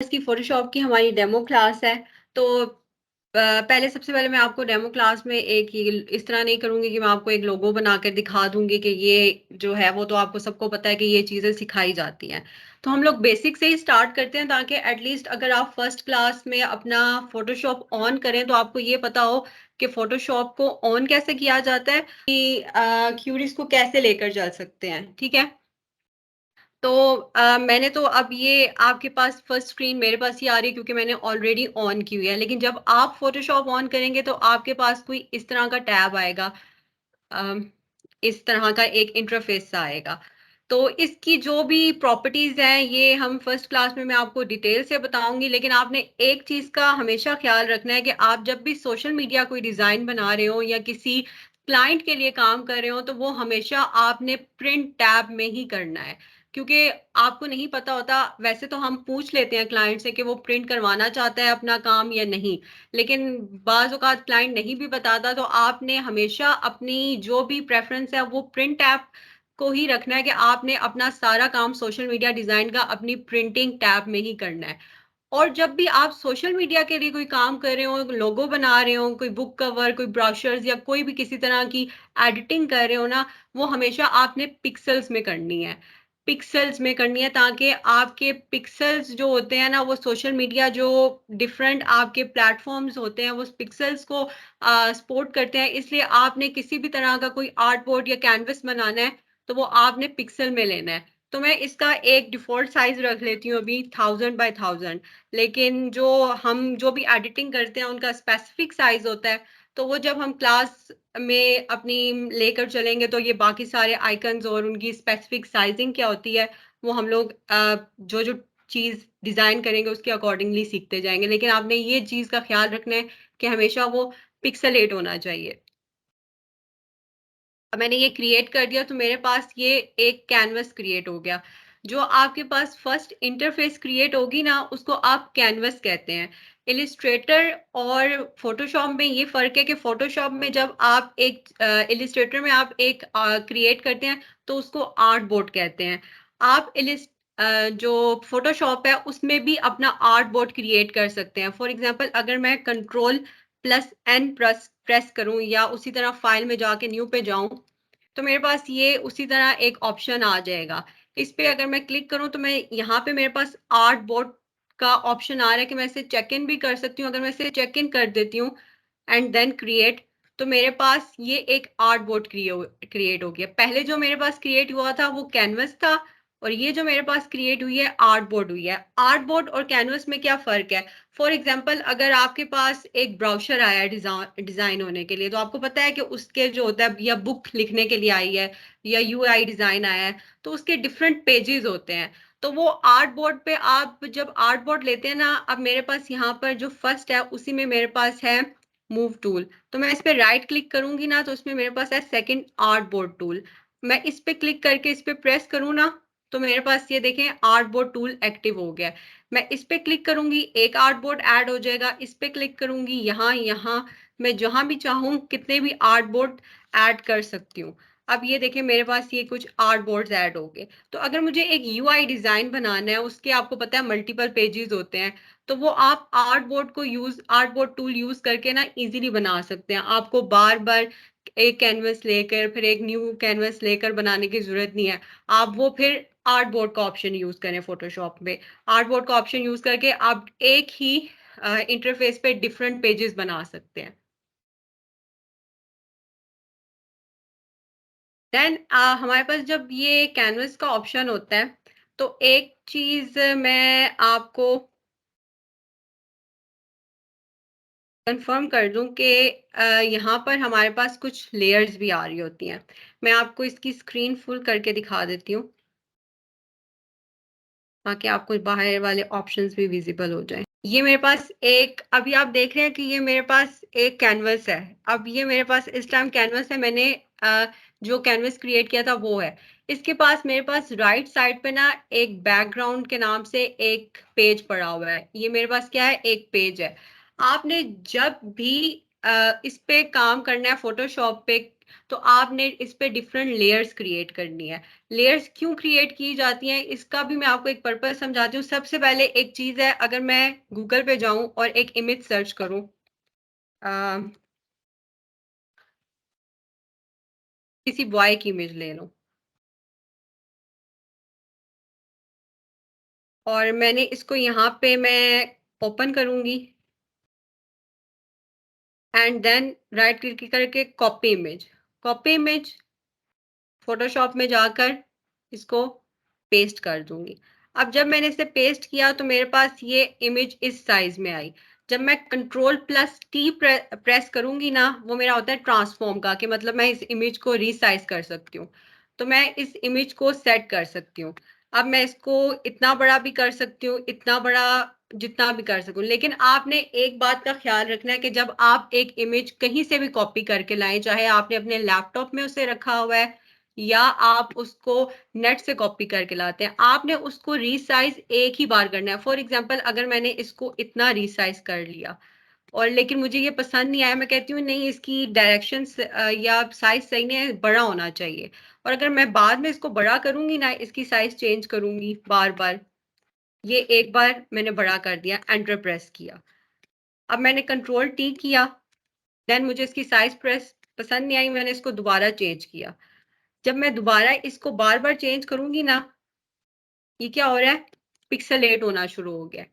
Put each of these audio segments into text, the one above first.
इसकी फोटोशॉप की हमारी डेमो क्लास है। तो पहले सबसे पहले मैं आपको डेमो क्लास में इस तरह नहीं करूंगी कि मैं आपको एक लोगो बनाकर दिखा दूंगी कि ये जो है वो तो आपको सबको पता है कि ये चीजें सिखाई जाती हैं। तो हम लोग बेसिक से ही स्टार्ट करते हैं ताकि एटलीस्ट अगर आप फर्स्ट क्लास में अपना फोटोशॉप ऑन करें तो आपको ये पता हो कि फोटोशॉप को ऑन कैसे किया जाता है, कि क्यूरीज को कैसे लेकर चल सकते हैं। ठीक है। तो मैंने तो अब ये आपके पास फर्स्ट स्क्रीन मेरे पास ही आ रही है क्योंकि मैंने ऑलरेडी ऑन की हुई है, लेकिन जब आप फोटोशॉप ऑन करेंगे तो आपके पास कोई इस तरह का टैब आएगा। अम, इस तरह का एक इंटरफेस आएगा। तो इसकी जो भी प्रॉपर्टीज हैं ये हम फर्स्ट क्लास में मैं आपको डिटेल से बताऊंगी, लेकिन आपने एक चीज का हमेशा ख्याल रखना है कि आप जब भी सोशल मीडिया कोई डिजाइन बना रहे हो या किसी क्लाइंट के लिए काम कर रहे हो तो वो हमेशा आपने प्रिंट टैब में ही करना है। क्योंकि आपको नहीं पता होता, वैसे तो हम पूछ लेते हैं क्लाइंट से कि वो प्रिंट करवाना चाहता है अपना काम या नहीं, लेकिन बाज औकात क्लाइंट नहीं भी बताता, तो आपने हमेशा अपनी जो भी प्रेफरेंस है वो प्रिंट टैब को ही रखना है कि आपने अपना सारा काम सोशल मीडिया डिजाइन का अपनी प्रिंटिंग टैब में ही करना है। और जब भी आप सोशल मीडिया के लिए कोई काम कर रहे हो, लोगो बना रहे हो, कोई बुक कवर, कोई ब्रोशर्स या कोई भी किसी तरह की एडिटिंग कर रहे हो ना, वो हमेशा आपने पिक्सल्स में करनी है। पिक्सल्स में करनी है ताकि आपके पिक्सल्स जो होते हैं ना वो सोशल मीडिया जो डिफरेंट आपके प्लेटफॉर्म्स होते हैं वो पिक्सल्स को सपोर्ट करते हैं, इसलिए आपने किसी भी तरह का कोई आर्ट बोर्ड या कैनवस बनाना है तो वो आपने पिक्सल में लेना है। तो मैं इसका एक डिफॉल्ट साइज रख लेती हूँ अभी 1000 बाय 1000, लेकिन जो भी एडिटिंग करते हैं उनका स्पेसिफिक साइज होता है। तो वो जब हम क्लास में अपनी लेकर चलेंगे तो ये बाकी सारे आइकन्स और उनकी स्पेसिफिक साइजिंग क्या होती है वो हम लोग जो जो चीज डिजाइन करेंगे उसके अकॉर्डिंगली सीखते जाएंगे, लेकिन आपने ये चीज का ख्याल रखना है कि हमेशा वो पिक्सलेट होना चाहिए। अब मैंने ये क्रिएट कर दिया तो मेरे पास ये एक कैनवस क्रिएट हो गया। जो आपके पास फर्स्ट इंटरफेस क्रिएट होगी ना उसको आप कैनवस कहते हैं। इलिस्ट्रेटर और फोटोशॉप में ये फर्क है कि फोटोशॉप में जब आप एक इलिस्ट्रेटर में आप एक क्रिएट करते हैं तो उसको आर्ट बोर्ड कहते हैं। आप जो फोटोशॉप है उसमें भी अपना आर्ट बोर्ड क्रिएट कर सकते हैं। फॉर एग्जांपल अगर मैं कंट्रोल+N प्रेस करूं या उसी तरह फाइल में जाके न्यू पे जाऊं तो मेरे पास ये उसी तरह एक ऑप्शन आ जाएगा। इस पे अगर मैं क्लिक करूं तो मैं यहाँ पे मेरे पास आर्ट बोर्ड का ऑप्शन आ रहा है कि मैं इसे चेक इन भी कर सकती हूँ। अगर मैं इसे चेक इन कर देती हूँ एंड देन क्रिएट, तो मेरे पास ये एक आर्ट बोर्ड क्रिएट हो गया। पहले जो मेरे पास क्रिएट हुआ था वो कैनवस था और ये जो मेरे पास क्रिएट हुई है आर्ट बोर्ड हुई है। आर्ट बोर्ड और कैनवस में क्या फर्क है? फॉर एग्जाम्पल अगर आपके पास एक ब्राउशर आया है डिजाइन होने के लिए तो आपको पता है कि उसके जो होता है या बुक लिखने के लिए आई है या यूआई डिजाइन आया है तो उसके डिफरेंट पेजेस होते हैं। तो वो आर्ट बोर्ड पे आप जब आर्ट बोर्ड लेते हैं ना, अब मेरे पास यहाँ पर जो फर्स्ट है उसी में मेरे पास है मूव टूल। तो मैं इस पे राइट क्लिक करूंगी ना तो उसमें मेरे पास है सेकंड आर्ट बोर्ड टूल। मैं इस पे क्लिक करके इस पे प्रेस करूँ ना तो मेरे पास ये देखें आर्ट बोर्ड टूल एक्टिव हो गया है। मैं इस पे क्लिक करूंगी एक आर्ट बोर्ड ऐड हो जाएगा, इस पे क्लिक करूंगी यहाँ यहाँ मैं जहां भी चाहूँ कितने भी आर्ट बोर्ड ऐड कर सकती हूँ। अब ये देखें मेरे पास ये कुछ आर्ट बोर्ड्स ऐड हो गए। तो अगर मुझे एक यूआई डिजाइन बनाना है उसके आपको पता है मल्टीपल पेजेस होते हैं, तो वो आप आर्ट बोर्ड टूल यूज करके ना इजीली बना सकते हैं। आपको बार बार एक कैनवस लेकर फिर एक न्यू कैनवस लेकर बनाने की जरूरत नहीं है। आप वो फिर आर्ट बोर्ड का ऑप्शन यूज करें फोटोशॉप में। आर्ट बोर्ड का ऑप्शन यूज करके आप एक ही इंटरफेस पे डिफरेंट पेजेस बना सकते हैं। देन हमारे पास जब ये कैनवस का ऑप्शन होता है तो एक चीज मैं आपको कंफर्म कर दूं कि यहाँ पर हमारे पास कुछ लेयर्स भी आ रही होती हैं। मैं आपको इसकी स्क्रीन फुल करके दिखा देती हूँ ताकि आपको बाहर वाले ऑप्शंस भी विजिबल हो जाएं। ये मेरे पास एक अभी आप देख रहे हैं कि ये मेरे पास एक कैनवस है। अब ये मेरे पास इस टाइम कैनवस है, मैंने जो कैनवस क्रिएट किया था वो है। इसके पास मेरे पास राइट साइड पे ना एक बैकग्राउंड के नाम से एक पेज पड़ा हुआ है। ये मेरे पास क्या है, एक पेज है। आपने जब भी इस पे काम करना है फोटोशॉप पे, तो आपने इस पे डिफरेंट लेयर्स क्रिएट करनी है। लेयर्स क्यों क्रिएट की जाती हैं, इसका भी मैं आपको एक पर्पज समझाती हूँ। सबसे पहले एक चीज है, अगर मैं गूगल पे जाऊं और एक इमेज सर्च करूं, किसी बॉय की इमेज ले लो, और मैंने इसको यहाँ पे मैं ओपन करूंगी, एंड देन राइट क्लिक करके copy image, copy image Photoshop में जाकर इसको पेस्ट कर दूंगी। अब जब मैंने इसे पेस्ट किया तो मेरे पास ये इमेज इस साइज में आई। जब मैं कंट्रोल प्लस टी प्रेस करूंगी ना, वो मेरा होता है ट्रांसफॉर्म का, कि मतलब मैं इस इमेज को रीसाइज कर सकती हूँ। तो मैं इस इमेज को सेट कर सकती हूँ। अब मैं इसको इतना बड़ा भी कर सकती हूँ, इतना बड़ा, जितना भी कर सकूं। लेकिन आपने एक बात का ख्याल रखना है कि जब आप एक इमेज कहीं से भी कॉपी करके लाएं, चाहे आपने अपने लैपटॉप में उसे रखा हुआ है या आप उसको नेट से कॉपी करके लाते हैं, आपने उसको रीसाइज एक ही बार करना है। फॉर एग्जांपल, अगर मैंने इसको इतना रीसाइज कर लिया और लेकिन मुझे ये पसंद नहीं आया, मैं कहती हूँ नहीं, इसकी डायरेक्शन या साइज सही नहीं है, बड़ा होना चाहिए। और अगर मैं बाद में इसको बड़ा करूंगी ना, इसकी साइज चेंज करूंगी बार बार, ये एक बार मैंने बड़ा कर दिया, एंटर प्रेस किया, अब मैंने कंट्रोल टी किया, देन मुझे इसकी साइज प्रेस पसंद नहीं आई, मैंने इसको दोबारा चेंज किया। जब मैं दोबारा इसको बार बार चेंज करूंगी ना, ये क्या हो रहा है, पिक्सलेट होना शुरू हो गया।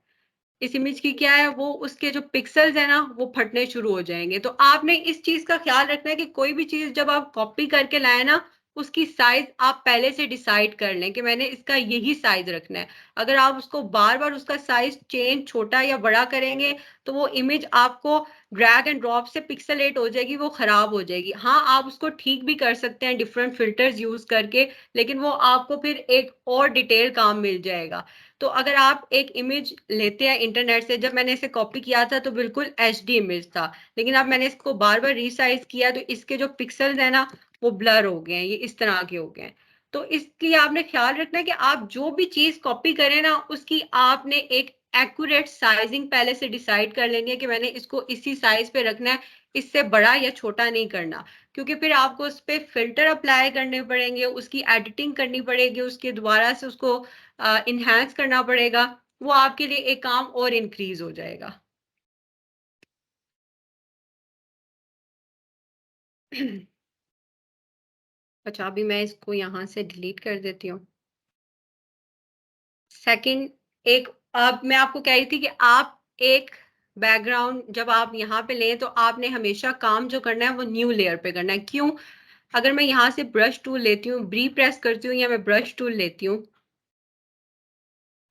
इस इमेज की क्या है, वो उसके जो पिक्सल्स है ना, वो फटने शुरू हो जाएंगे। तो आपने इस चीज का ख्याल रखना है कि कोई भी चीज जब आप कॉपी करके लाए ना, उसकी साइज आप पहले से डिसाइड कर लें कि मैंने इसका यही साइज रखना है। अगर आप उसको बार बार उसका साइज चेंज, छोटा या बड़ा करेंगे, तो वो इमेज आपको ड्रैग एंड ड्रॉप से पिक्सलेट हो जाएगी, वो खराब हो जाएगी। हाँ, आप उसको ठीक भी कर सकते हैं डिफरेंट फिल्टर्स यूज करके, लेकिन वो आपको फिर एक और डिटेल काम मिल जाएगा। तो अगर आप एक इमेज लेते हैं इंटरनेट से, जब मैंने इसे कॉपी किया था तो बिल्कुल एचडी इमेज था, लेकिन अब मैंने इसको बार बार रीसाइज किया तो इसके जो पिक्सल्स है ना, वो ब्लर हो गए हैं, ये इस तरह के हो गए हैं। तो इसलिए आपने ख्याल रखना है कि आप जो भी चीज कॉपी करें ना, उसकी आपने एक एक्यूरेट साइजिंग पहले से डिसाइड कर लेनी है कि मैंने इसको इसी साइज पे रखना है, इससे बड़ा या छोटा नहीं करना। क्योंकि फिर आपको उस पर फिल्टर अप्लाई करने पड़ेंगे, उसकी एडिटिंग करनी पड़ेगी, उसके दोबारा से उसको इनहेंस करना पड़ेगा, वो आपके लिए एक काम और इंक्रीज हो जाएगा। अच्छा, अभी मैं इसको यहाँ से डिलीट कर देती हूँ। सेकंड, एक, अब मैं आपको कह रही थी कि आप एक बैकग्राउंड जब आप यहाँ पे लें तो आपने हमेशा काम जो करना है वो न्यू लेयर पे करना है। क्यों? अगर मैं यहाँ से ब्रश टूल लेती हूँ, ब्री प्रेस करती हूँ, या मैं ब्रश टूल लेती हूँ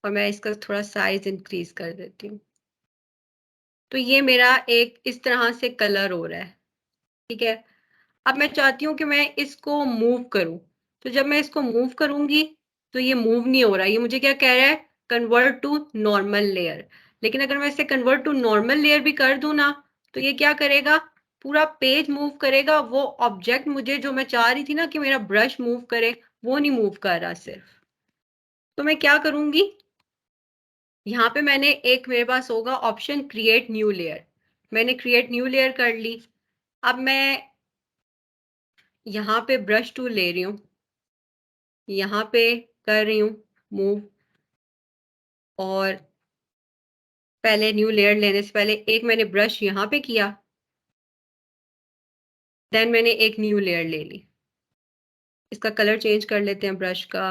और मैं इसका थोड़ा साइज इंक्रीज कर देती हूँ, तो ये मेरा एक इस तरह से कलर हो रहा है। ठीक है, अब मैं चाहती हूँ कि मैं इसको मूव करूँ, तो जब मैं इसको मूव करूंगी तो ये मूव नहीं हो रहा, ये मुझे क्या कह रहा है, कन्वर्ट टू नॉर्मल लेयर। लेकिन अगर मैं इसे कन्वर्ट टू नॉर्मल लेयर भी कर दूं ना, तो ये क्या करेगा, पूरा पेज मूव करेगा। वो ऑब्जेक्ट मुझे जो मैं चाह रही थी ना कि मेरा ब्रश मूव करे, वो नहीं मूव कर रहा सिर्फ। तो मैं क्या करूंगी, यहाँ पे मैंने एक, मेरे पास होगा ऑप्शन क्रिएट न्यू लेयर, मैंने क्रिएट न्यू लेयर कर ली। अब मैं यहाँ पे ब्रश टूल ले रही हूँ, यहाँ पे कर रही हूँ मूव, और पहले न्यू लेयर लेने से पहले एक मैंने ब्रश यहाँ पे किया, देन मैंने एक न्यू लेयर ले ली। इसका कलर चेंज कर लेते हैं ब्रश का,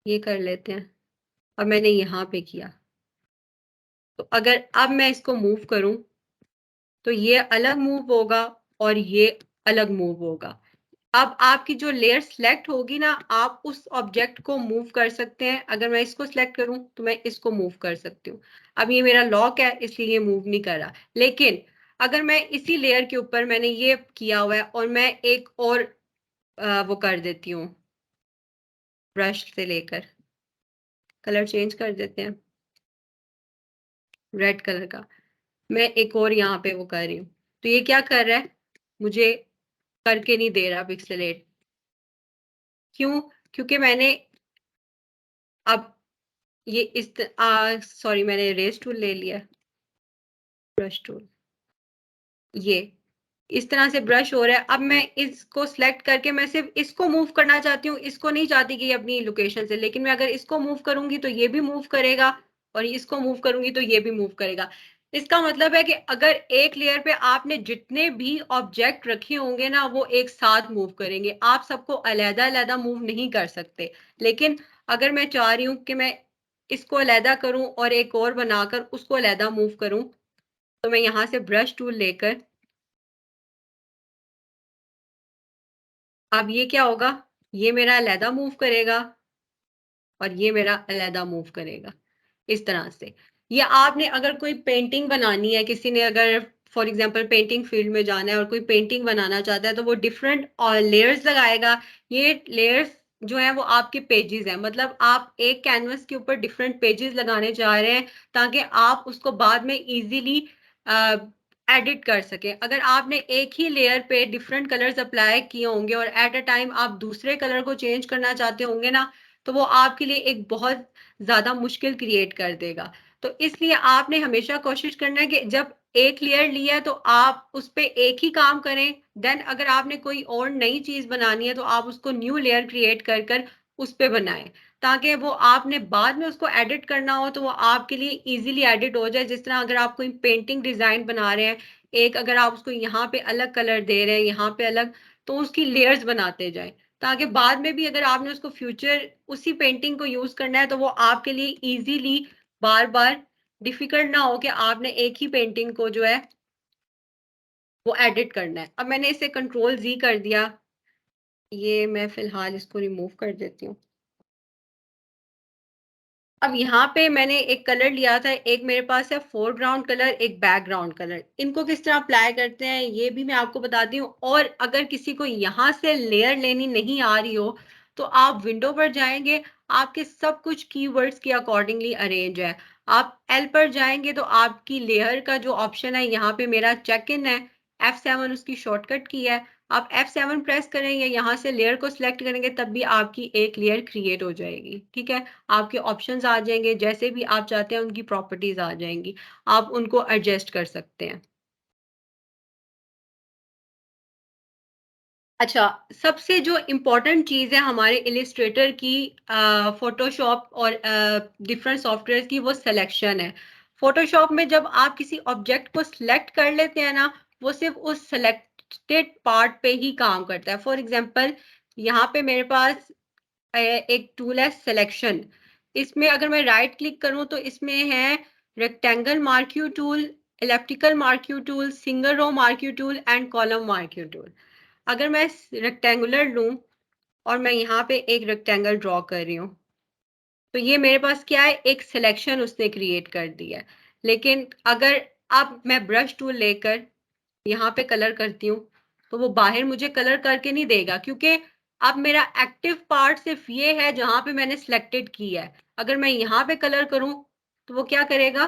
ये कर लेते हैं। अब मैंने यहाँ पे किया, तो अगर अब मैं इसको मूव करूं तो ये अलग मूव होगा और ये अलग मूव होगा। अब आपकी जो लेयर सिलेक्ट होगी ना, आप उस ऑब्जेक्ट को मूव कर सकते हैं। अगर मैं इसको सिलेक्ट करूं तो मैं इसको मूव कर सकती हूँ। अब ये मेरा लॉक है, इसलिए ये मूव नहीं कर रहा। लेकिन अगर मैं इसी लेयर के ऊपर मैंने ये किया हुआ है और मैं एक और वो कर देती हूँ, ब्रश से लेकर कलर चेंज कर देते हैं रेड कलर का, मैं एक और यहाँ पे वो कर रही हूँ, तो ये क्या कर रहा है, मुझे करके नहीं दे रहा पिक्सेलेट। क्यों? क्योंकि मैंने अब ये सॉरी, मैंने रेज टूल ले लिया, ब्रश टूल, ये इस तरह से ब्रश हो रहा है। अब मैं इसको सिलेक्ट करके मैं सिर्फ इसको मूव करना चाहती हूँ, इसको नहीं चाहती कि ये अपनी लोकेशन से, लेकिन मैं अगर इसको मूव करूँगी तो ये भी मूव करेगा और इसको मूव करूँगी तो ये भी मूव करेगा। इसका मतलब है कि अगर एक लेयर पे आपने जितने भी ऑब्जेक्ट रखे होंगे ना, वो एक साथ मूव करेंगे। आप सबको अलग-अलग मूव नहीं कर सकते। लेकिन अगर मैं चाह रही हूँ कि मैं इसको अलग करूँ और एक और बनाकर उसको अलग मूव करूँ, तो मैं यहाँ से ब्रश टूल लेकर अब ये क्या होगा, ये मेरा अलहदा मूव करेगा और ये मेरा अलहदा मूव करेगा, इस तरह से। या आपने अगर कोई पेंटिंग बनानी है, किसी ने अगर फॉर एग्जांपल पेंटिंग फील्ड में जाना है और कोई पेंटिंग बनाना चाहता है, तो वो डिफरेंट लेयर्स लगाएगा। ये लेयर्स जो है वो आपके पेजेस हैं, मतलब आप एक कैनवस के ऊपर डिफरेंट पेजेस लगाने जा रहे हैं ताकि आप उसको बाद में इजीली एडिट कर सकें। अगर आपने एक ही लेयर पे डिफरेंट कलर्स अप्लाई किए होंगे और एट अ टाइम आप दूसरे कलर को चेंज करना चाहते होंगे ना, तो वो आपके लिए एक बहुत ज़्यादा मुश्किल क्रिएट कर देगा। तो इसलिए आपने हमेशा कोशिश करना है कि जब एक लेयर लिया है तो आप उस पे एक ही काम करें। देन अगर आपने कोई और नई चीज़ बनानी है तो आप उसको न्यू लेयर क्रिएट कर कर उस पे बनाएँ। ताकि वो आपने बाद में उसको एडिट करना हो तो वो आपके लिए ईज़िली एडिट हो जाए। जिस तरह अगर आप कोई पेंटिंग डिज़ाइन बना रहे हैं, एक अगर आप उसको यहाँ पे अलग कलर दे रहे हैं, यहाँ पे अलग, तो उसकी लेयर्स बनाते जाएँ। ताकि बाद में भी अगर आपने उसको फ्यूचर उसी पेंटिंग को यूज़ करना है तो वो आपके लिए ईज़िली बार-बार डिफ़िकल्ट ना हो कि आपने एक ही पेंटिंग को जो है वो एडिट करना है। अब मैंने इसे कंट्रोल ज़ी कर दिया। ये मैं फ़िलहाल इसको रिमूव कर देती हूँ। अब यहाँ पे मैंने एक कलर लिया था, एक मेरे पास है फ़ोरग्राउंड कलर, एक बैकग्राउंड कलर। इनको किस तरह अप्लाई करते हैं, ये भी मैं आपको बताती हूँ। और अगर किसी को यहाँ से लेयर लेनी नहीं आ रही हो, तो आप विंडो पर जाएँगे, आपके सब कुछ कीवर्ड्स के अकॉर्डिंगली अरेंज है। आप एल पर जाएँगे, तो आपकी लेयर का जो ऑप्शन है, यहाँ पे मेरा चेक इन है, F7 उसकी शॉर्टकट की है। आप F7 प्रेस करेंगे, यहाँ से लेयर को सिलेक्ट करेंगे, तब भी आपकी एक लेयर क्रिएट हो जाएगी, ठीक है? आपके ऑप्शंस आ जाएँगे, जैसे भी आप चाहते हैं उनकी प्रॉपर्टीज़ आ जाएँगी। आप उनको एडजस्ट कर सकते हैं। अच्छा, सबसे जो इम्पोर्टेंट चीज़ है हमारे इलस्ट्रेटर की फ़ोटोशॉप और डिफरेंट सॉफ्टवेयर्स की, वो सिलेक्शन है। फ़ोटोशॉप में जब आप किसी ऑब्जेक्ट को सिलेक्ट कर लेते हैं ना, वो सिर्फ़ उस सिलेक्टेड पार्ट पे ही काम करता है। फॉर एग्ज़ाम्पल यहाँ पे मेरे पास एक टूल है सिलेक्शन। इसमें अगर मैं राइट क्लिक करूँ तो इसमें है rectangle marquee tool, elliptical marquee tool, single row marquee tool and column marquee tool. अगर मैं रेक्टेंगुलर लूँ और मैं यहाँ पे एक रेक्टेंगल ड्रॉ कर रही हूँ, तो ये मेरे पास क्या है, एक सिलेक्शन उसने क्रिएट कर दी है। लेकिन अगर अब मैं ब्रश टूल लेकर यहाँ पे कलर करती हूँ, तो वो बाहर मुझे कलर करके नहीं देगा, क्योंकि अब मेरा एक्टिव पार्ट सिर्फ ये है जहाँ पे मैंने सिलेक्टेड की है। अगर मैं यहाँ पे कलर करूँ, तो वो क्या करेगा,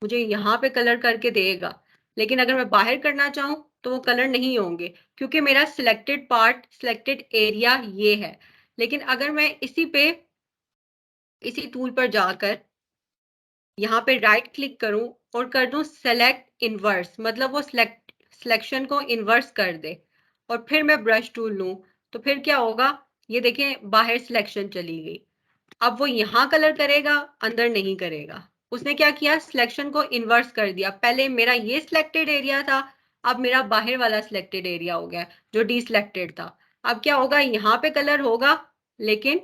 मुझे यहाँ पे कलर करके देगा। लेकिन अगर मैं बाहर करना चाहूँ, तो वो कलर नहीं होंगे, क्योंकि मेरा सिलेक्टेड पार्ट, सिलेक्टेड एरिया ये है। लेकिन अगर मैं इसी टूल पर जाकर यहाँ पे राइट क्लिक करूँ और कर दूँ सेलेक्ट इनवर्स, मतलब वो सिलेक्शन को इन्वर्स कर दे, और फिर मैं ब्रश टूल लूँ, तो फिर क्या होगा, ये देखें बाहर सिलेक्शन चली गई। अब वो यहाँ कलर करेगा, अंदर नहीं करेगा। उसने क्या किया, सिलेक्शन को इन्वर्स कर दिया। पहले मेरा ये सिलेक्टेड एरिया था, अब मेरा बाहर वाला सिलेक्टेड एरिया हो गया, जो डीसिलेक्टेड था। अब क्या होगा, यहाँ पे कलर होगा, लेकिन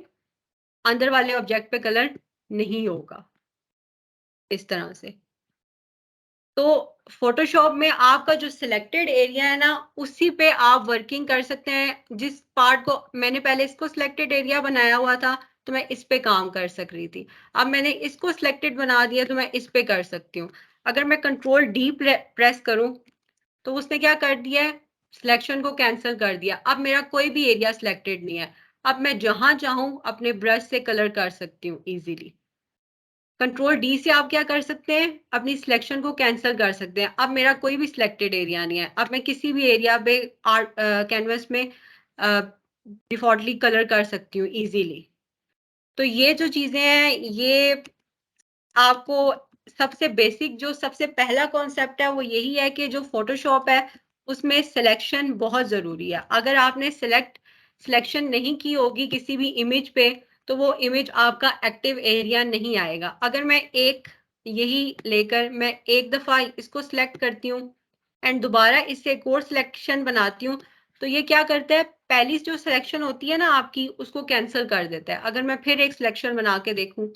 अंदर वाले ऑब्जेक्ट पे कलर नहीं होगा, इस तरह से। तो फ़ोटोशॉप में आपका जो सिलेक्टेड एरिया है ना, उसी पे आप वर्किंग कर सकते हैं। जिस पार्ट को मैंने पहले इसको सिलेक्टेड एरिया बनाया हुआ था, तो मैं इस पे काम कर सक रही थी। अब मैंने इसको सिलेक्टेड बना दिया, तो मैं इस पे कर सकती हूँ। अगर मैं कंट्रोल डी प्रेस करूँ, तो उसने क्या कर दिया है, सिलेक्शन को कैंसल कर दिया। अब मेरा कोई भी एरिया सिलेक्टेड नहीं है। अब मैं जहाँ चाहूँ अपने ब्रश से कलर कर सकती हूँ ईज़िली। कंट्रोल डी से आप क्या कर सकते हैं, अपनी सिलेक्शन को कैंसिल कर सकते हैं। अब मेरा कोई भी सिलेक्टेड एरिया नहीं है। अब मैं किसी भी एरिया पे कैनवस में डिफॉल्टली कलर कर सकती हूँ इजीली। तो ये जो चीजें हैं, ये आपको सबसे बेसिक जो सबसे पहला कॉन्सेप्ट है वो यही है कि जो फ़ोटोशॉप है, उसमें सिलेक्शन बहुत ज़रूरी है। अगर आपने सिलेक्शन नहीं की होगी किसी भी इमेज पे, तो वो इमेज आपका एक्टिव एरिया नहीं आएगा। अगर मैं एक यही लेकर मैं एक दफ़ा इसको सिलेक्ट करती हूँ एंड दोबारा इससे एक और सिलेक्शन बनाती हूँ, तो ये क्या करता है, पहली जो सिलेक्शन होती है ना आपकी, उसको कैंसल कर देता है। अगर मैं फिर एक सिलेक्शन बना के देखूँ,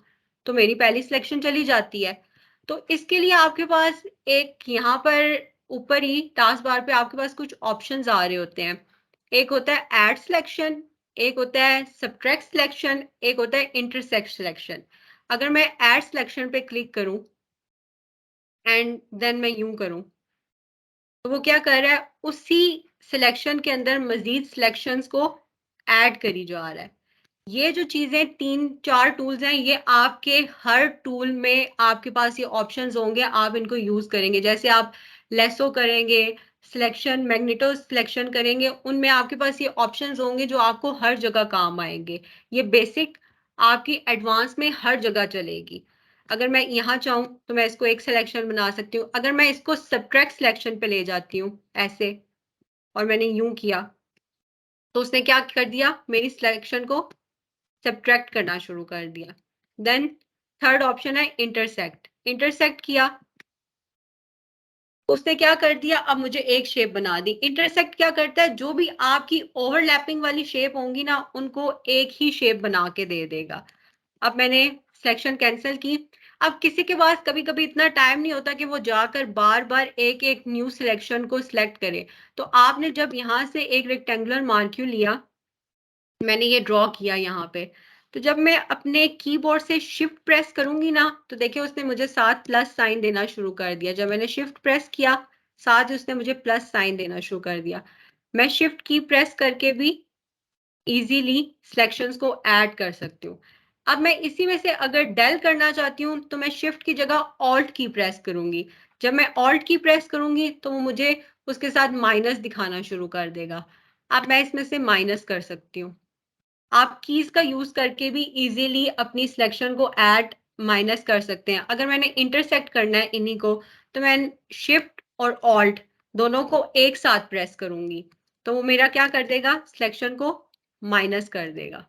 तो मेरी पहली सिलेक्शन चली जाती है। तो इसके लिए आपके पास एक यहाँ पर ऊपर ही टास्क बार पे आपके पास कुछ ऑप्शंस आ रहे होते हैं। एक होता है ऐड सिलेक्शन, एक होता है सब्ट्रैक्ट सिलेक्शन, एक होता है इंटरसेक्ट सिलेक्शन। अगर मैं ऐड सिलेक्शन पे क्लिक करूँ एंड देन मैं यूँ करूँ, तो वो क्या कर रहा है, उसी सिलेक्शन के अंदर मज़ीद सिलेक्शंस को ऐड करी जा रहा है। ये जो चीज़ें 3-4 टूल्स हैं, ये आपके हर टूल में आपके पास ये ऑप्शंस होंगे, आप इनको यूज़ करेंगे। जैसे आप लेसो करेंगे, सिलेक्शन मैग्नेटो सिलेक्शन करेंगे, उनमें आपके पास ये ऑप्शंस होंगे जो आपको हर जगह काम आएँगे। ये बेसिक आपकी एडवांस में हर जगह चलेगी। अगर मैं यहाँ चाहूँ, तो मैं इसको एक सिलेक्शन बना सकती हूँ। अगर मैं इसको सब्ट्रैक्ट सिलेक्शन पे ले जाती हूँ, ऐसे, और मैंने यूँ किया, तो उसने क्या कर दिया, मेरी सिलेक्शन को सब्ट्रैक्ट करना शुरू कर दिया। देन थर्ड ऑप्शन है इंटरसेक्ट। इंटरसेक्ट किया, उसने क्या कर दिया, अब मुझे एक शेप बना दी। इंटरसेक्ट क्या करता है, जो भी आपकी ओवरलैपिंग वाली शेप होंगी ना, उनको एक ही शेप बना के दे देगा। अब मैंने सिलेक्शन कैंसल की। अब किसी के पास कभी-कभी इतना टाइम नहीं होता कि वो जाकर बार-बार एक-एक न्यू सिलेक्शन को सिलेक्ट करे। तो आपने जब यहाँ से एक रेक्टेंगुलर मार्क्यू लिया, मैंने ये ड्रॉ किया यहाँ पे, तो जब मैं अपने कीबोर्ड से शिफ्ट प्रेस करूँगी ना, तो देखिए उसने मुझे साथ प्लस साइन देना शुरू कर दिया। जब मैंने शिफ्ट प्रेस किया, साथ ही उसने मुझे प्लस साइन देना शुरू कर दिया। मैं शिफ्ट की प्रेस करके भी इजीली सिलेक्शंस को ऐड कर सकती हूँ। अब मैं इसी में से अगर डेल करना चाहती हूँ, तो मैं शिफ्ट की जगह ऑल्ट की प्रेस करूँगी। जब मैं ऑल्ट की प्रेस करूँगी, तो वो मुझे उसके साथ माइनस दिखाना शुरू कर देगा। अब मैं इसमें से माइनस कर सकती हूँ। आप कीज़ का यूज़ करके भी इज़िली अपनी सिलेक्शन को ऐड माइनस कर सकते हैं। अगर मैंने इंटरसेक्ट करना है इन्हीं को, तो मैं शिफ्ट और ऑल्ट दोनों को एक साथ प्रेस करूँगी, तो वो मेरा क्या कर देगा, सिलेक्शन को माइनस कर देगा।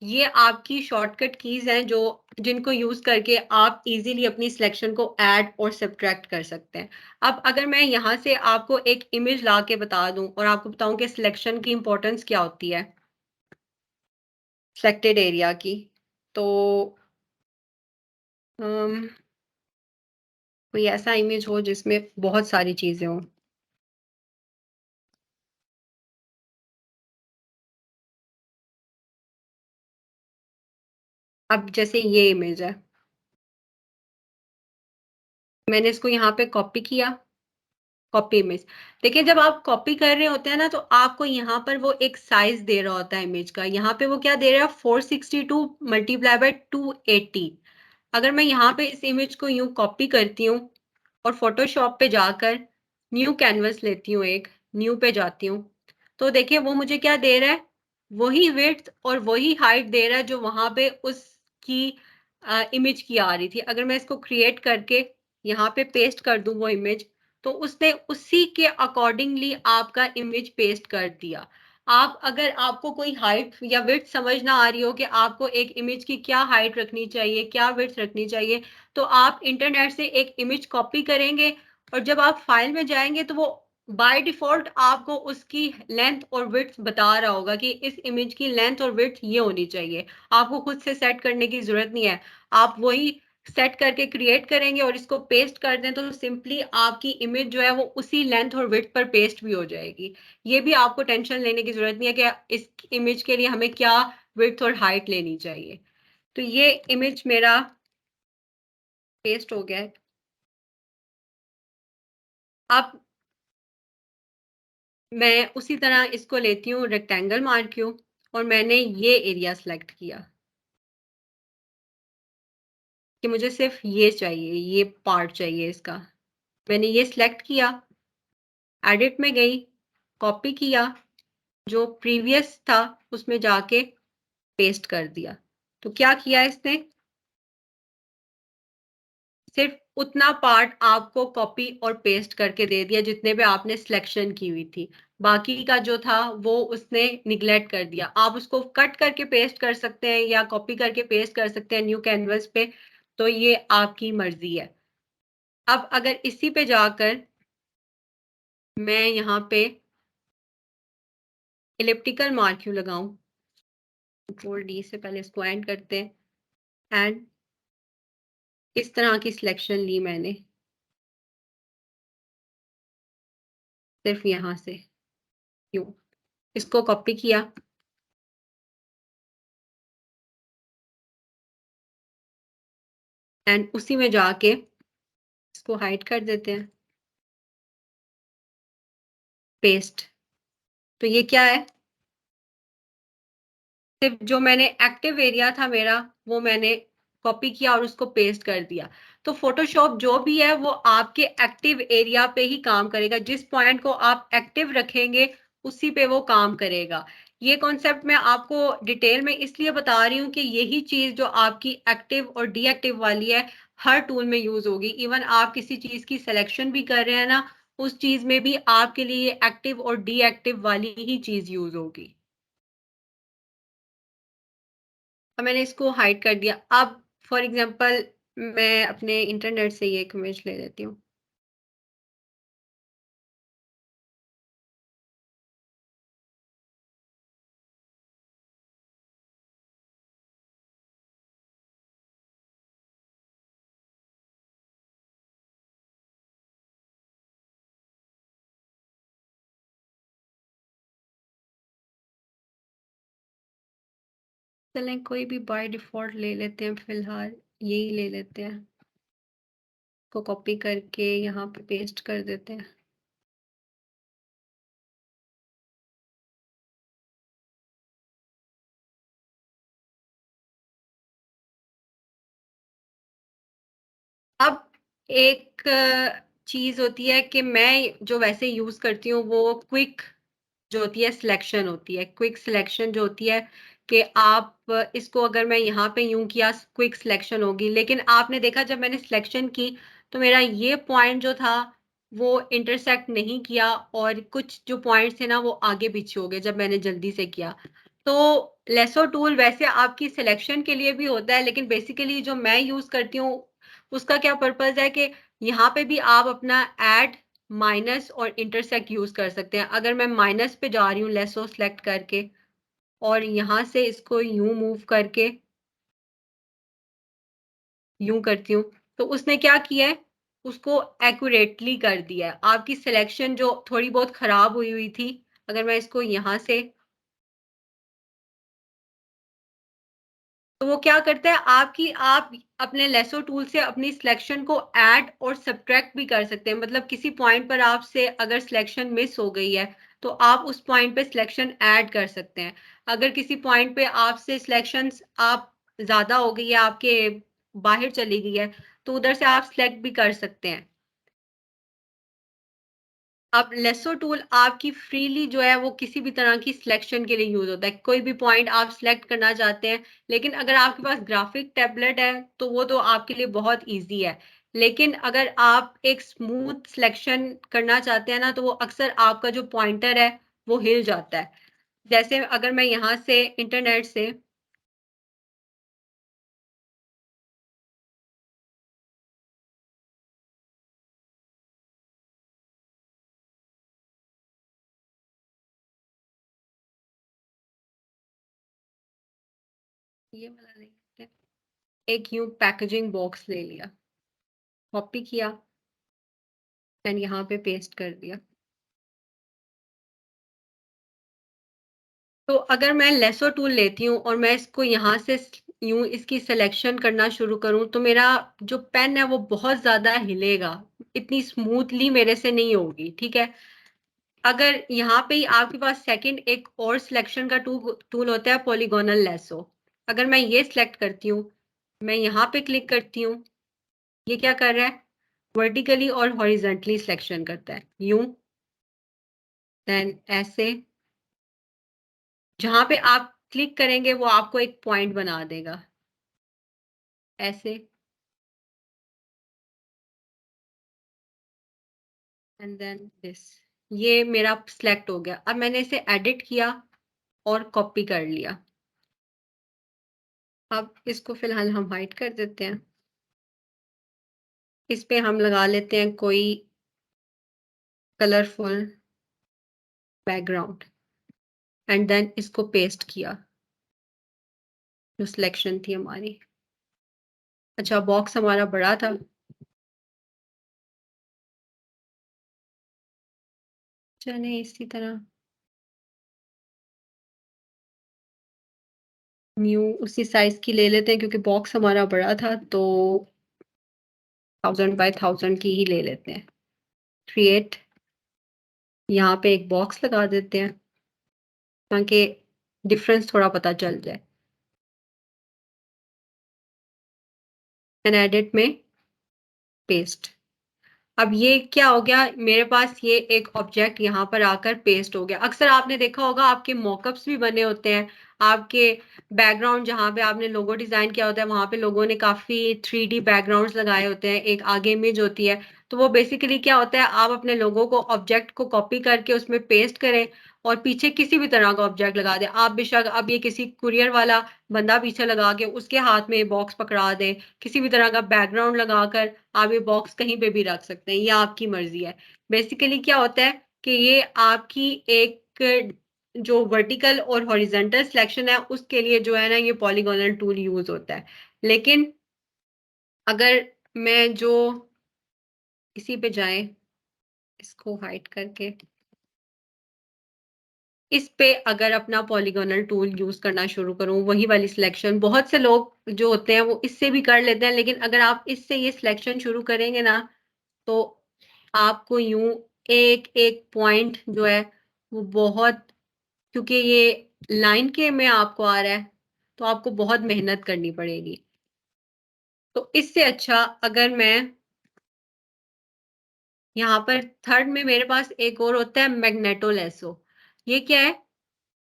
ये आपकी शॉर्टकट कीज़ हैं जो जिनको यूज़ करके आप इज़िली अपनी सिलेक्शन को ऐड और सब्ट्रैक्ट कर सकते हैं। अब अगर मैं यहाँ से आपको एक इमेज ला के बता दूँ और आपको बताऊँ कि सिलेक्शन की इम्पोर्टेंस क्या होती है, सिलेक्टेड एरिया की, तो अम, कोई ऐसा इमेज हो जिसमें बहुत सारी चीज़ें हों। अब जैसे ये इमेज है, मैंने इसको यहाँ पे कॉपी किया, कॉपी इमेज। देखिए जब आप कॉपी कर रहे होते हैं ना, तो आपको यहाँ पर वो एक साइज़ दे रहा होता है इमेज का। यहाँ पे वो क्या दे रहा है, 462 मल्टीप्लाई बाय 280। अगर मैं यहाँ पे इस इमेज को यूँ कॉपी करती हूँ और फ़ोटोशॉप पे जाकर न्यू कैनवास लेती हूँ एक, न्यू पे जाती हूँ, तो देखिए वो मुझे क्या दे रहा है, वही विड्थ और वही हाइट दे रहा है जो वहाँ पे उसकी इमेज की आ रही थी। अगर मैं इसको क्रिएट करके यहाँ पे पेस्ट कर दूँ वो इमेज, तो उसने उसी के अकॉर्डिंगली आपका इमेज पेस्ट कर दिया। आप अगर आपको कोई हाइट या विड्थ समझ ना आ रही हो कि आपको एक इमेज की क्या हाइट रखनी चाहिए, क्या विड्थ रखनी चाहिए, तो आप इंटरनेट से एक इमेज कॉपी करेंगे और जब आप फाइल में जाएँगे तो वो बाय डिफ़ॉल्ट आपको उसकी लेंथ और विड्थ बता रहा होगा कि इस इमेज की लेंथ और विड्थ ये होनी चाहिए। आपको खुद से सेट करने की ज़रूरत नहीं है। आप वही सेट करके क्रिएट करेंगे और इसको पेस्ट कर दें, तो सिंपली आपकी इमेज जो है वो उसी लेंथ और विड्थ पर पेस्ट भी हो जाएगी। ये भी आपको टेंशन लेने की ज़रूरत नहीं है कि इस इमेज के लिए हमें क्या विड्थ और हाइट लेनी चाहिए। तो ये इमेज मेरा पेस्ट हो गया है। अब मैं उसी तरह इसको लेती हूँ, रेक्टेंगल मारती हूँ और मैंने ये एरिया सेलेक्ट किया कि मुझे सिर्फ ये चाहिए, ये पार्ट चाहिए इसका। मैंने ये सेलेक्ट किया, एडिट में गई, कॉपी किया, जो प्रीवियस था उसमें जाके पेस्ट कर दिया। तो क्या किया इसने? सिर्फ उतना पार्ट आपको कॉपी और पेस्ट करके दे दिया जितने पे आपने सिलेक्शन की हुई थी। बाकी का जो था वो उसने निग्लेक्ट कर दिया। आप उसको कट करके पेस्ट कर सकते हैं या कॉपी करके पेस्ट कर सकते हैं न्यू कैनवस पे, तो ये आपकी मर्जी है। अब अगर इसी पे जाकर मैं यहाँ पे इलिप्टिकल मार्क क्यों लगाऊं? कंट्रोल डी से पहले इसको एंड करते हैं एंड इस तरह की सिलेक्शन ली मैंने सिर्फ यहाँ से, क्यों? इसको कॉपी किया एंड उसी में जाके इसको हाइड कर देते हैं, पेस्ट। तो ये क्या है? सिर्फ जो मैंने एक्टिव एरिया था मेरा वो मैंने कॉपी किया और उसको पेस्ट कर दिया। तो फोटोशॉप जो भी है वो आपके एक्टिव एरिया पे ही काम करेगा। जिस पॉइंट को आप एक्टिव रखेंगे उसी पे वो काम करेगा। ये कॉन्सेप्ट मैं आपको डिटेल में इसलिए बता रही हूँ कि यही चीज जो आपकी एक्टिव और डीएक्टिव वाली है हर टूल में यूज होगी। इवन आप किसी चीज की सिलेक्शन भी कर रहे हैं ना, उस चीज में भी आपके लिए एक्टिव और डीएक्टिव वाली ही चीज यूज होगी। अब मैंने इसको हाइड कर दिया। अब फॉर एग्जांपल मैं अपने इंटरनेट से ये एक इमेज ले लेती हूँ। चलें कोई भी बाय डिफॉल्ट ले लेते हैं, फिलहाल यही ले लेते हैं। को कॉपी करके यहाँ पे पेस्ट कर देते हैं। अब एक चीज होती है कि मैं जो वैसे यूज करती हूँ वो क्विक जो होती है सिलेक्शन होती है। क्विक सिलेक्शन जो होती है कि आप इसको अगर मैं यहाँ पे यूं किया क्विक सिलेक्शन होगी, लेकिन आपने देखा जब मैंने सिलेक्शन की तो मेरा ये पॉइंट जो था वो इंटरसेक्ट नहीं किया और कुछ जो पॉइंट्स थे ना वो आगे पीछे हो गए जब मैंने जल्दी से किया। तो लेसो टूल वैसे आपकी सिलेक्शन के लिए भी होता है, लेकिन बेसिकली जो मैं यूज करती हूँ उसका क्या पर्पज है कि यहाँ पे भी आप अपना ऐड माइनस और इंटरसेक्ट यूज कर सकते हैं। अगर मैं माइनस पे जा रही हूँ लेसो सेलेक्ट करके और यहाँ से इसको यूं मूव करके यूं करती हूँ, तो उसने क्या किया है? उसको एक्यूरेटली कर दिया है। आपकी सिलेक्शन जो थोड़ी बहुत खराब हुई हुई थी, अगर मैं इसको यहाँ से, तो वो क्या करता है आपकी, आप अपने लेसो टूल से अपनी सिलेक्शन को ऐड और सब्ट्रैक्ट भी कर सकते हैं। मतलब किसी पॉइंट पर आपसे अगर सिलेक्शन मिस हो गई है तो आप उस पॉइंट पे सिलेक्शन ऐड कर सकते हैं। अगर किसी पॉइंट पे आपसे सिलेक्शन आप ज्यादा हो गई है, आपके बाहर चली गई है, तो उधर से आप सिलेक्ट भी कर सकते हैं। अब लेसो टूल आपकी फ्रीली जो है वो किसी भी तरह की सिलेक्शन के लिए यूज होता है। कोई भी पॉइंट आप सिलेक्ट करना चाहते हैं, लेकिन अगर आपके पास ग्राफिक टैबलेट है तो वो तो आपके लिए बहुत इजी है। लेकिन अगर आप एक स्मूथ सिलेक्शन करना चाहते हैं ना, तो वो अक्सर आपका जो पॉइंटर है वो हिल जाता है। जैसे अगर मैं यहाँ से इंटरनेट से ये वाला ले लेते हैं, एक यूं पैकेजिंग बॉक्स ले लिया, कॉपी किया एंड यहाँ पे पेस्ट कर दिया। तो अगर मैं लेसो टूल लेती हूँ और मैं इसको यहाँ से यूं इसकी सिलेक्शन करना शुरू करूँ तो मेरा जो पेन है वो बहुत ज्यादा हिलेगा, इतनी स्मूथली मेरे से नहीं होगी। ठीक है, अगर यहाँ पे ही आपके पास सेकंड एक और सिलेक्शन का टूल होता है पॉलीगोनल लेसो। अगर मैं ये सिलेक्ट करती हूँ, मैं यहाँ पे क्लिक करती हूँ, ये क्या कर रहा है? वर्टिकली और हॉरिजेंटली सिलेक्शन करता है, यूं देन ऐसे जहाँ पे आप क्लिक करेंगे वो आपको एक पॉइंट बना देगा, ऐसे। एंड देन दिस, ये मेरा सिलेक्ट हो गया। अब मैंने इसे एडिट किया और कॉपी कर लिया। अब इसको फिलहाल हम हाइड कर देते हैं। इस पे हम लगा लेते हैं कोई कलरफुल बैकग्राउंड एंड देन इसको पेस्ट किया, जो सिलेक्शन थी हमारी। अच्छा, बॉक्स हमारा बड़ा था। चलिए इसी तरह न्यू उसी साइज की ले लेते हैं, क्योंकि बॉक्स हमारा बड़ा था, तो 1000 बाय 1000 की ही ले लेते हैं। क्रिएट, यहाँ पे एक बॉक्स लगा देते हैं ताकि डिफरेंस थोड़ा पता चल जाए। एंड एडिट में पेस्ट। अब ये क्या हो गया, मेरे पास ये एक ऑब्जेक्ट यहाँ पर आकर पेस्ट हो गया। अक्सर आपने देखा होगा आपके मॉकअप्स भी बने होते हैं, आपके बैकग्राउंड जहाँ पे आपने लोगो डिजाइन किया होता है वहां पे लोगों ने काफी 3D बैकग्राउंड्स लगाए होते हैं, एक आगे इमेज होती है। तो वो बेसिकली क्या होता है, आप अपने लोगों को ऑब्जेक्ट को कॉपी करके उसमें पेस्ट करें और पीछे किसी भी तरह का ऑब्जेक्ट लगा दें। आप बेशक अब ये किसी कुरियर वाला बंदा पीछे लगा के उसके हाथ में बॉक्स पकड़ा दें, किसी भी तरह का बैकग्राउंड लगाकर आप ये बॉक्स कहीं पे भी रख सकते हैं, ये आपकी मर्जी है। बेसिकली क्या होता है कि ये आपकी एक जो वर्टिकल और हॉरिजेंटल सिलेक्शन है उसके लिए जो है ना, ये पॉलीगोनल टूल यूज होता है। लेकिन अगर मैं जो इसी पे जाए, इसको हाइड करके इस पे अगर अपना पॉलीगोनल टूल यूज करना शुरू करूं, वही वाली सिलेक्शन, बहुत से लोग जो होते हैं वो इससे भी कर लेते हैं, लेकिन अगर आप इससे ये सिलेक्शन शुरू करेंगे ना, तो आपको यूं एक एक पॉइंट जो है वो बहुत, क्योंकि ये लाइन के में आपको आ रहा है तो आपको बहुत मेहनत करनी पड़ेगी। तो इससे अच्छा अगर मैं यहाँ पर थर्ड में मेरे पास एक और होता है मैग्नेटो लेसो। ये क्या है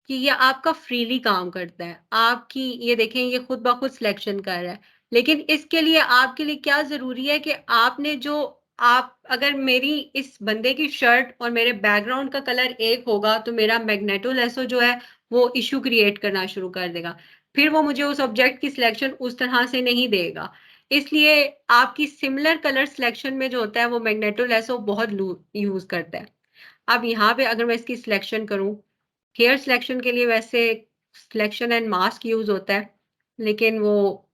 कि ये आपका फ्रीली काम करता है, आपकी ये देखें ये खुद ब खुद सिलेक्शन कर रहा है। लेकिन इसके लिए आपके लिए क्या जरूरी है कि आपने जो, आप अगर मेरी इस बंदे की शर्ट और मेरे बैकग्राउंड का कलर एक होगा तो मेरा मैग्नेटो लेसो जो है वो इशू क्रिएट करना शुरू कर देगा, फिर वो मुझे उस ऑब्जेक्ट की सिलेक्शन उस तरह से नहीं देगा। इसलिए आपकी सिमिलर कलर सिलेक्शन में जो होता है वो मैग्नेटो लेसो बहुत यूज करता है। अब यहाँ पे अगर मैं इसकी सिलेक्शन करूं, हेयर सिलेक्शन के लिए वैसे सिलेक्शन एंड मास्क यूज होता है, लेकिन वो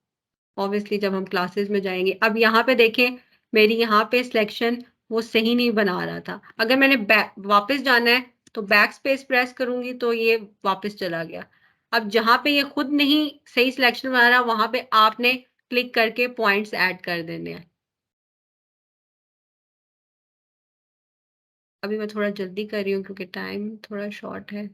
ऑब्वियसली जब हम क्लासेस में जाएंगे। अब यहाँ पे देखें, मेरी यहाँ पे सिलेक्शन वो सही नहीं बना रहा था। अगर मैंने वापस जाना है तो बैक स्पेस प्रेस करूंगी तो ये वापस चला गया। अब जहाँ पे ये खुद नहीं सही सिलेक्शन बना रहा, वहां पे आपने क्लिक करके पॉइंट्स ऐड कर देने हैं। अभी मैं थोड़ा जल्दी कर रही हूँ क्योंकि टाइम थोड़ा शॉर्ट है।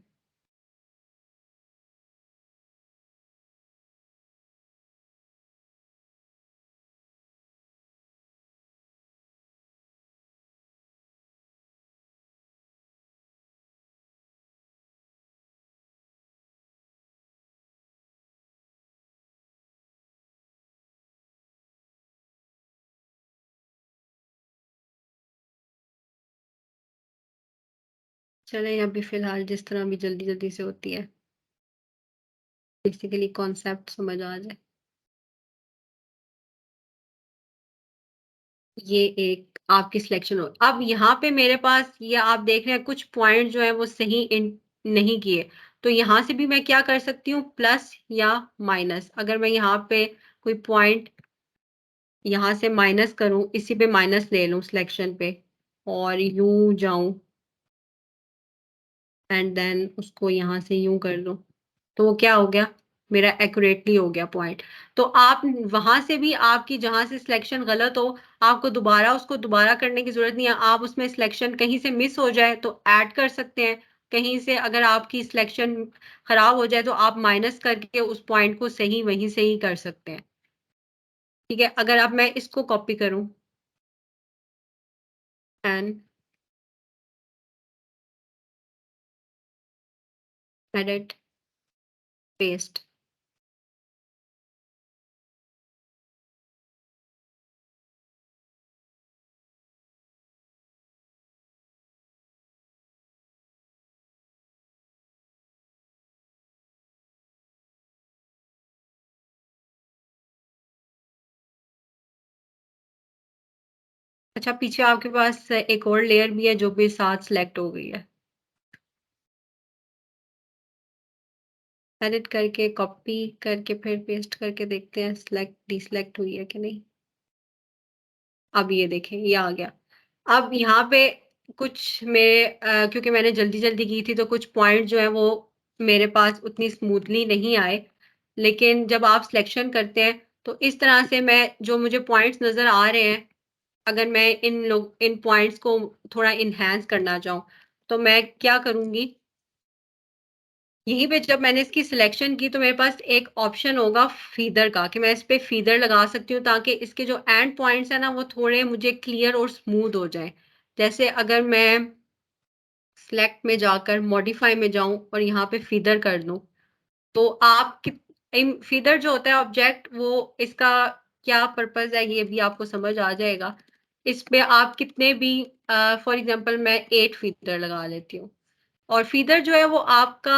चलें अभी फिलहाल जिस तरह भी जल्दी जल्दी से होती है, बेसिकली कॉन्सेप्ट समझ आ जाए। ये एक आपकी सिलेक्शन हो। अब यहाँ पे मेरे पास ये आप देख रहे हैं कुछ पॉइंट जो है वो सही इन नहीं किए, तो यहाँ से भी मैं क्या कर सकती हूँ, प्लस या माइनस। अगर मैं यहाँ पे कोई पॉइंट यहाँ से माइनस करूँ, इसी पे माइनस ले लूँ सिलेक्शन पे और यूं जाऊं एंड देन उसको यहाँ से यूं कर दूं, तो वो क्या हो गया, मेरा एक्यूरेटली हो गया पॉइंट। तो आप वहां से भी आपकी जहां से सिलेक्शन गलत हो, आपको दोबारा उसको दोबारा करने की जरूरत नहीं है। आप उसमें सिलेक्शन कहीं से मिस हो जाए तो ऐड कर सकते हैं, कहीं से अगर आपकी सिलेक्शन खराब हो जाए तो आप माइनस करके उस पॉइंट को सही वहीं से ही कर सकते हैं। ठीक है, अगर अब मैं इसको कॉपी करूं एंड एडिट, पेस्ट। अच्छा, पीछे आपके पास एक और लेयर भी है जो भी साथ सिलेक्ट हो गई है। एडिट करके कॉपी करके फिर पेस्ट करके देखते हैं सिलेक्ट डिसलेक्ट हुई है कि नहीं। अब ये देखें, ये आ गया। अब यहाँ पे कुछ मेरे क्योंकि मैंने जल्दी-जल्दी की थी तो कुछ पॉइंट जो हैं वो मेरे पास उतनी स्मूथली नहीं आए। लेकिन जब आप सिलेक्शन करते हैं तो इस तरह से मैं जो मुझे पॉइंट्स नज़र आ रहे हैं, अगर मैं इन पॉइंट्स को थोड़ा एनहांस करना चाहूँ, तो मैं क्या करूँगी, यहीं पे जब मैंने इसकी सिलेक्शन की तो मेरे पास एक ऑप्शन होगा फीदर का कि मैं इस पे फीदर लगा सकती हूँ ताकि इसके जो एंड पॉइंट्स हैं ना वो थोड़े मुझे क्लियर और स्मूथ हो जाएँ। जैसे अगर मैं सिलेक्ट में जाकर मॉडिफाई में जाऊँ और यहाँ पे फीदर कर दूँ, तो आप फीदर जो होता है ऑब्जेक्ट वो इसका क्या पर्पज़ है ये भी आपको समझ आ जाएगा। इसमें आप कितने भी फॉर एग्ज़ाम्पल मैं 8 फीदर लगा लेती हूँ। और फीदर जो है वो आपका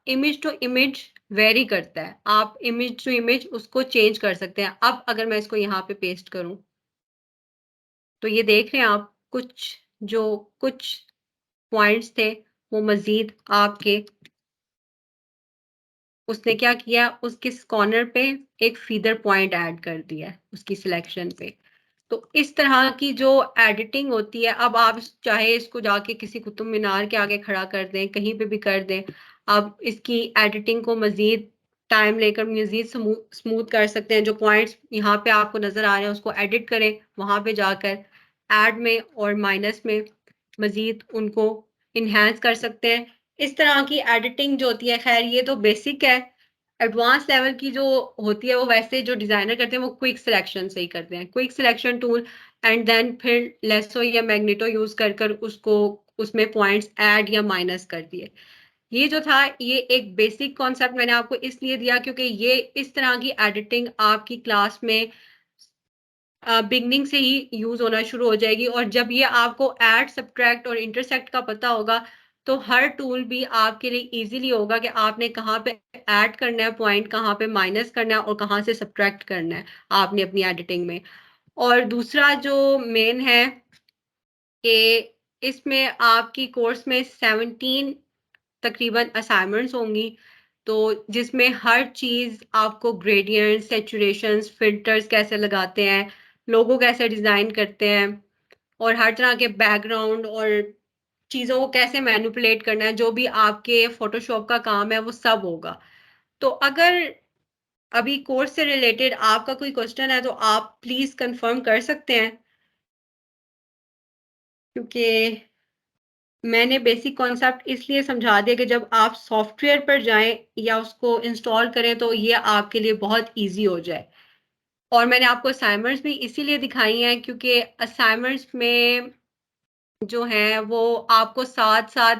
इमेज टू इमेज वेरी करता है। आप इमेज टू इमेज उसको चेंज कर सकते हैं। अब अगर मैं इसको यहाँ पे पेस्ट करूँ, तो ये देख रहे हैं आप कुछ पॉइंट्स थे, वो मज़ीद आपके उसने क्या किया, उसके कॉर्नर पे एक फीदर पॉइंट ऐड कर दिया है उसकी सिलेक्शन पे। तो इस तरह की जो एडिटिंग होती है, अब आप चाहे इसको जाके किसी कुतुब मीनार के आगे खड़ा कर दें, कहीं पे भी कर दें। आप इसकी एडिटिंग को मज़ीद टाइम लेकर मज़ीद स्मूथ कर सकते हैं। जो पॉइंट्स यहाँ पे आपको नज़र आ रहे हैं, उसको एडिट करें, वहाँ पे जाकर ऐड में और माइनस में मज़ीद उनको एनहांस कर सकते हैं। इस तरह की एडिटिंग जो होती है, ख़ैर ये तो बेसिक है। एडवांस लेवल की जो होती है वो वैसे जो डिज़ाइनर करते हैं वो क्विक सिलेक्शन से ही करते हैं। Quick selection tool and then फिर लेसो या मैग्नेटो यूज़ कर उसको उसमें पॉइंट्स ऐड या माइनस कर दिए। ये जो था ये एक बेसिक कॉन्सेप्ट मैंने आपको इसलिए दिया क्योंकि ये इस तरह की एडिटिंग आपकी क्लास में बिगनिंग से ही यूज़ होना शुरू हो जाएगी और जब ये आपको ऐड, सब्ट्रैक्ट और इंटरसेक्ट का पता होगा, तो हर टूल भी आपके लिए ईज़िली होगा कि आपने कहाँ पे ऐड करना है पॉइंट, कहाँ पे माइनस करना है और कहाँ से सब्ट्रैक्ट करना है, आपने अपनी एडिटिंग में। और दूसरा जो मेन है कि इसमें आपकी कोर्स में 17 तकरीबन असाइनमेंट्स होंगी, तो जिसमें हर चीज़ आपको ग्रेडियंट्स, सैचुरेशंस, फ़िल्टर्स कैसे लगाते हैं, लोगो कैसे डिज़ाइन करते हैं और हर तरह के बैकग्राउंड और चीज़ों को कैसे मैनिपुलेट करना है, जो भी आपके फ़ोटोशॉप का काम है, वो सब होगा। तो अगर अभी कोर्स से रिलेटेड आपका कोई क्वेश्चन है, तो आप प्लीज़ कन्फर्म कर सकते हैं, क्योंकि मैंने बेसिक कॉन्सेप्ट इसलिए समझा दिया कि जब आप सॉफ्टवेयर पर जाएँ या उसको इंस्टॉल करें तो ये आपके लिए बहुत ईज़ी हो जाए। और मैंने आपको असाइनमेंट्स भी इसीलिए दिखाई हैं क्योंकि असाइनमेंट्स में जो हैं वो आपको साथ-साथ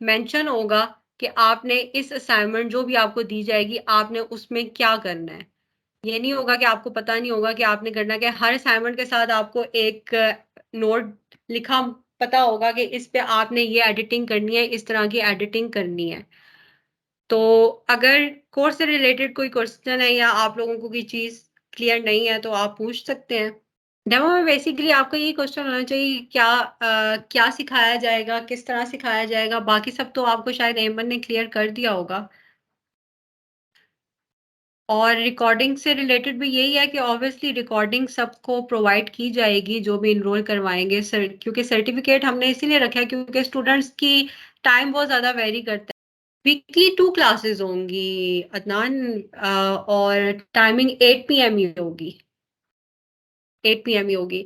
मेंशन होगा कि आपने इस असाइनमेंट जो भी आपको दी जाएगी, आपने उसमें क्या करना है। ये नहीं होगा कि आपको पता नहीं होगा कि आपने करना क्या है। हर असाइनमेंट के साथ आपको एक नोट लिखा पता होगा कि इस पे आपने ये एडिटिंग करनी है, इस तरह की एडिटिंग करनी है। तो अगर कोर्स से रिलेटेड कोई क्वेश्चन है या आप लोगों को कोई चीज़ क्लियर नहीं है तो आप पूछ सकते हैं। डेमो में बेसिकली आपका ये क्वेश्चन होना चाहिए क्या सिखाया जाएगा, किस तरह सिखाया जाएगा, बाकी सब तो आपको शायद एमन ने क्लियर कर दिया होगा। और रिकॉर्डिंग से रिलेटेड भी यही है कि ऑब्वियसली रिकॉर्डिंग सबको प्रोवाइड की जाएगी जो भी एनरोल करवाएँगे क्योंकि सर्टिफिकेट हमने इसीलिए रखा है क्योंकि स्टूडेंट्स की टाइम बहुत ज़्यादा वेरी करता है। वीकली 2 क्लासेस होंगी अदनान, और टाइमिंग 8 पीएम ही होगी। 8 पीएम ही होगी।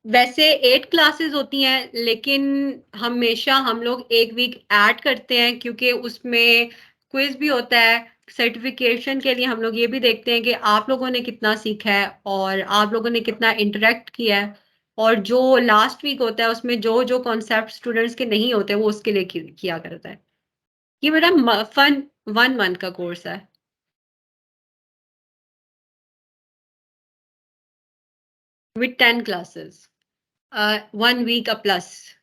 वैसे 8 क्लासेस होती हैं, लेकिन हमेशा हम लोग 1 वीक ऐड करते हैं क्योंकि उसमें क्विज़ भी होता है। सर्टिफ़िकेशन के लिए हम लोग ये भी देखते हैं कि आप लोगों ने कितना सीखा है और आप लोगों ने कितना इंटरैक्ट किया है और जो लास्ट वीक होता है उसमें जो कॉन्सेप्ट स्टूडेंट्स के नहीं होते वो उसके लिए किया करता है। ये मेरा फन 1 मंथ का कोर्स है। With 10 classes 1 week plus.